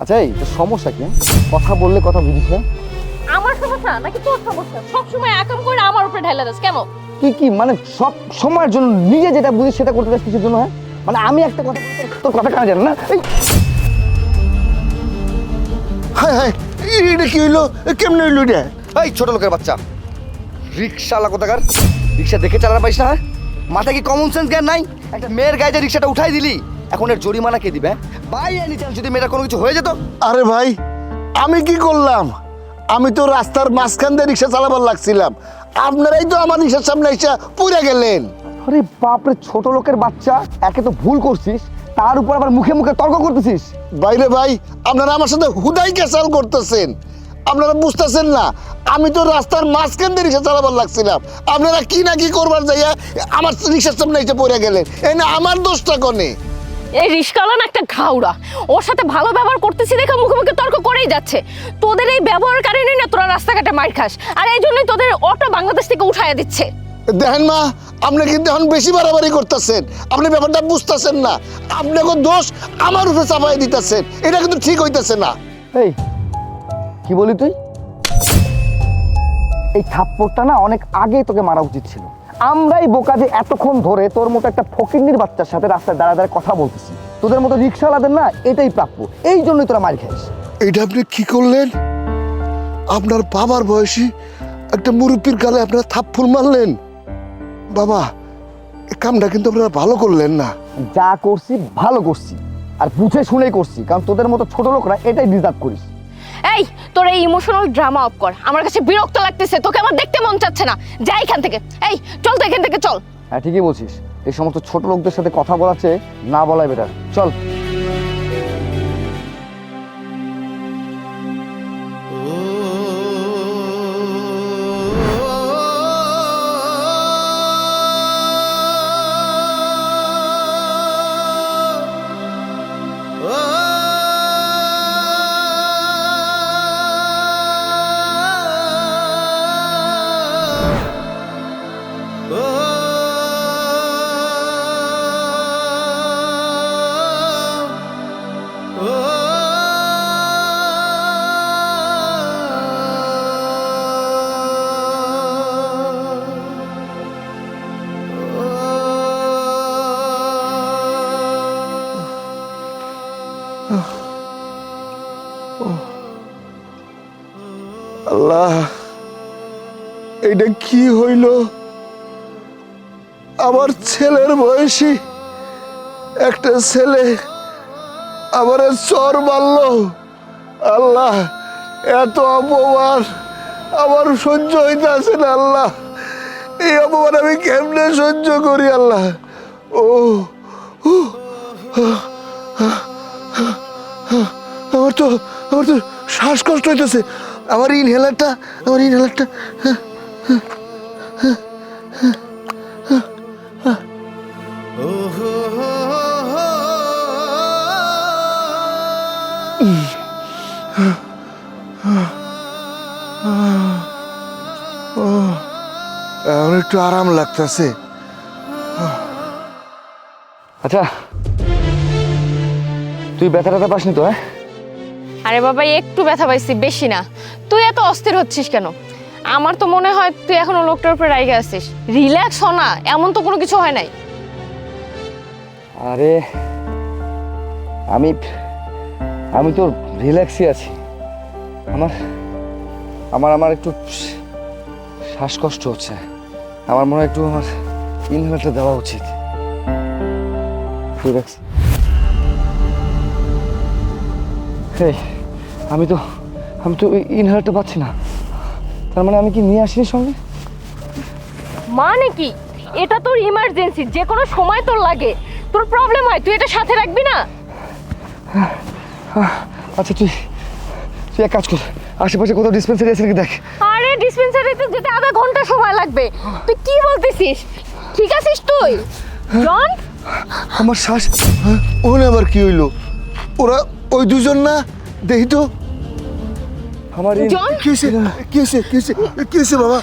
আচ্ছা এই তোর সমস্যা কি? কথা বললে কথা বুঝিস না? আমার সমস্যা নাকি তোর সমস্যা? সব সময় একাম করে আমার উপরে ঢেলে দাস কেন? কি মানে সব সময়ের জন্য নিজে যেটা বুঝিস সেটা করতে চাস কিছুর জন্য? হ্যাঁ মানে আমি একটা কথা বলতে তোর কথা কানে জান না? এই হায় হায় এটা কি হইলো? কেমনে হইলো এটা? এই ছোট লোকের বাচ্চা রিক্সাওয়ালা কোথাকার, রিক্সা দেখে চালাতে পারিস না? হ্যাঁ? মাথায় কি কমন সেন্স জ্ঞান নাই? একটা মেয়ের গায়ে যে রিক্সাটা উঠাই দিলি, এখন এর জরিমানা কে দিবে? বাই এনি চান্স যদি মেয়েটা কোনো কিছু হয়ে যেত? আরে ভাই আমি কি করলাম? আমি তো রাস্তার মাঝখান দিয়ে রিক্সা চালাবার লাগছিলাম, আপনারাই তো আমার রিক্সার সামনে এসে পুড়ে গেলেন। আরে বাপরে ছোট লোকের বাচ্চা, একে তো ভুল করছিস তার উপর আবার মুখে মুখে তর্ক করতেছিস। বাইরে ভাই আপনারা আমার সাথে হুদাই ক্যাসাল করতেছেন, আপনারা বুঝতেছেন না আমি তো রাস্তার মাঝখান দিয়ে রিক্সা চালাবার লাগছিলাম, আপনারা কি না কি করবার যাইয়া আমার রিক্সার সামনে এসে পড়ে গেলেন। এই না আমার দোষটা কনে? এই রিস্কাওয়ালা না একটা ঘাউড়া, ওর সাথে ভালো ব্যবহার করতেছি দেখে মুখে মুখে তর্ক করেই যাচ্ছে। তোদের এই ব্যবহারের কারণেই না তোরা রাস্তাঘাটে মার খাস, আর এই জন্যই তোদের অটো বাংলাদেশ থেকে উঠাইয়া দিচ্ছে। দেখেন মা আপনি কিন্তু এখন বেশি বাড়াবাড়ি করতেছেন, আপনি ব্যাপারটা বুঝতেছেন না, আপনাকে দোষ আমার উপরে চাপাই দিতেছেন, এটা কিন্তু ঠিক হইতেছে না। এই কি বলি তুই? এই থাপ্পড়টা না অনেক আগেই তোকে মারা উচিত ছিল। আমরাই বোকা যে এতক্ষণ ধরে তোর মতো একটা ফকিন্নির বাচ্চার সাথে রাস্তায় দাঁড়া দাঁড়ায় কথা বলতেছি। তোদের মতো রিক্সাওয়ালাদের না এটাই প্রাপ্য, এই জন্যই তোরা মার খাইস। এইটা আপনি কি করলেন? আপনার বাবার বয়সী একটা মুরব্বীর গালে আপনারা থাপ্পড় মারলেন। বাবা এই কামটা কিন্তু আপনারা ভালো করলেন না। যা করছি ভালো করছি, আর বুঝে শুনেই করছি, কারণ তোদের মতো ছোট লোকরা এটাই ডিজার্ভ করিস। এই তোর এই ইমোশনাল ড্রামা অফ কর, আমার কাছে বিরক্ত লাগতেছে, তোকে আমার দেখতে মন চাচ্ছে না। যা এখান থেকে, এই চল তো এখান থেকে চল। হ্যাঁ ঠিকই বলছিস, এই সমস্ত ছোট লোকদের সাথে কথা বলার চেয়ে না বলাই বেটার। চল। আল্লাহ এইটা কি হইল? আমার ছেলের বয়সী একটা ছেলে আমার চর মারল। আল্লাহ এত অপমান আমার সহ্য হইতেছে না আল্লাহ, এই অপমান আমি কেমনে সহ্য করি আল্লাহ। ও আমার তো শ্বাসকষ্ট হইতেছে, আমার ইনহেলারটা। এখন একটু আরাম লাগতেছে। আচ্ছা তুই ব্যথা ট্যাথা পাসনি তো? হ্যাঁ আরে বাবা একটু ব্যথা পাইছি, বেশি না। তুই এত অস্থির হচ্ছিস কেন? আমার তো মনে হয় তুই এখনো লোকটার উপরে রাইগে আছিস। রিল্যাক্স হ না, এমন তো কোনো কিছু হয় নাই। আরে আমি আমি তো রিল্যাক্সই আছি। আমার আমার আমার একটু শ্বাসকষ্ট হচ্ছে, আমার মনে হয় একটু আমার ইনহেলারটা দেওয়া উচিত। রিল্যাক্স। এই আমি তো ইনহেলারটা পাচ্ছি না, তার মানে আমি কি নিয়ে আসিনি সঙ্গে? মানে কি? এটা তোর ইমার্জেন্সি, যে কোনো সময় তোর লাগে, তোর প্রবলেম হয়, তুই এটা সাথে রাখবি না? আচ্ছা তুই এক কাজ কর, আশেপাশে কোথাও ডিসপেন্সারি আছে নাকি দেখ। আরে ডিসপেন্সারিতে যেতে আধা ঘন্টা সময় লাগবে, তুই কি বলতেছিস? ঠিক আছিস তুই জন? আমার শ্বাস। ওখানে আবার কি হইলো? ওরা ওই দুজন না? দেখি তো। আমার জন কি হয়েছে বাবা?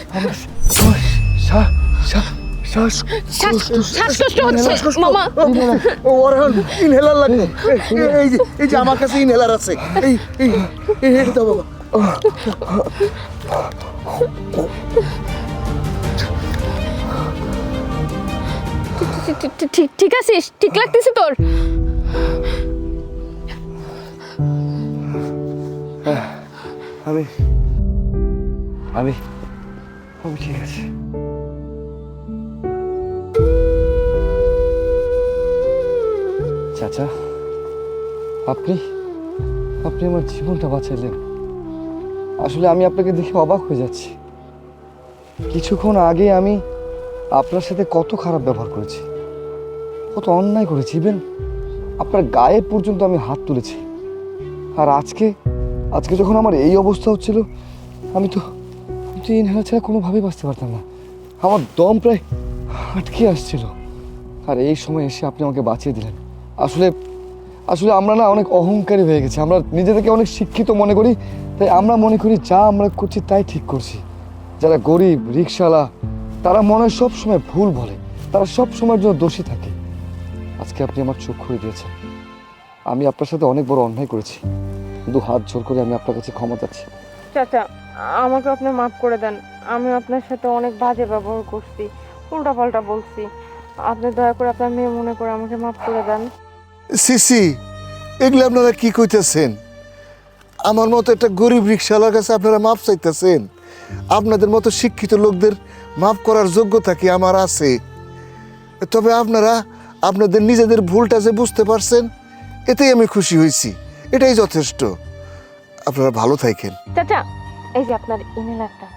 আমার শ্বাসকষ্ট হচ্ছে মামা। ওরহান ইনহেলার লাগবে। এই যে আমার কাছে ইনহেলার আছে। এই এটা দাও বাবা। ঠিক আছিস? ঠিক লাগতেছে তোর? আমি আমি আমি ঠিক আছে। চাচা, আপনি আপনি আমার জীবনটা বাঁচাইলেন। আসলে আমি আপনাকে দেখে অবাক হয়ে যাচ্ছি। কিছুক্ষণ আগে আমি আপনার সাথে কত খারাপ ব্যবহার করেছি, কত অন্যায় করেছি, ইভেন আপনার গায়ে পর্যন্ত আমি হাত তুলেছি। আর আজকে আজকে যখন আমার এই অবস্থা হচ্ছিল, আমি তো ইনহেলার ছাড়া কোনোভাবেই বাঁচতে পারতাম না। আমার দম প্রায় আটকে আসছিল। আর এই সময় এসে আপনি আমাকে বাঁচিয়ে দিলেন। আসলে আসলে আমরা না অনেক অহংকারী হয়ে গেছি। আমরা নিজেদেরকে অনেক শিক্ষিত মনে করি, তাই আমরা মনে করি যা আমরা করছি তাই ঠিক করছি। যারা গরিব রিকশাওয়ালা তারা মনে হয় সব সময় ভুল বলে, তারা সব সময়ের জন্য দোষী থাকে। আজকে আপনি আমার চোখ খুলে দিয়েছেন। আমি আপনার সাথে অনেক বড় অন্যায় করেছি, কিন্তু হাত জোর করে আমি আপনার কাছে ক্ষমা চাচ্ছি। চাচা, আমাকে আপনি মাফ করে দেন। আমি আপনার সাথে অনেক বাজে ব্যবহার করছি, উল্টাপাল্টা বলছি। আপনি দয়া করে আপনার মেয়ে মনে করে আমাকে মাফ করে দেন। সিসি, এগুলো আপনারা কি কইতেছেন? আমার মতো একটা গরিব রিক্সাওয়ালার কাছে আপনারা মাপ চাইতেছেন? আপনাদের মতো শিক্ষিত লোকদের মাফ করার যোগ্যতা কি আমার আছে? তবে আপনারা আপনাদের নিজেদের ভুলটা যে বুঝতে পারছেন, এতেই আমি খুশি হয়েছি। এটাই যথেষ্ট। আপনারা ভালো থাকেন। চাচা, এই যে আপনার ইমেল একটা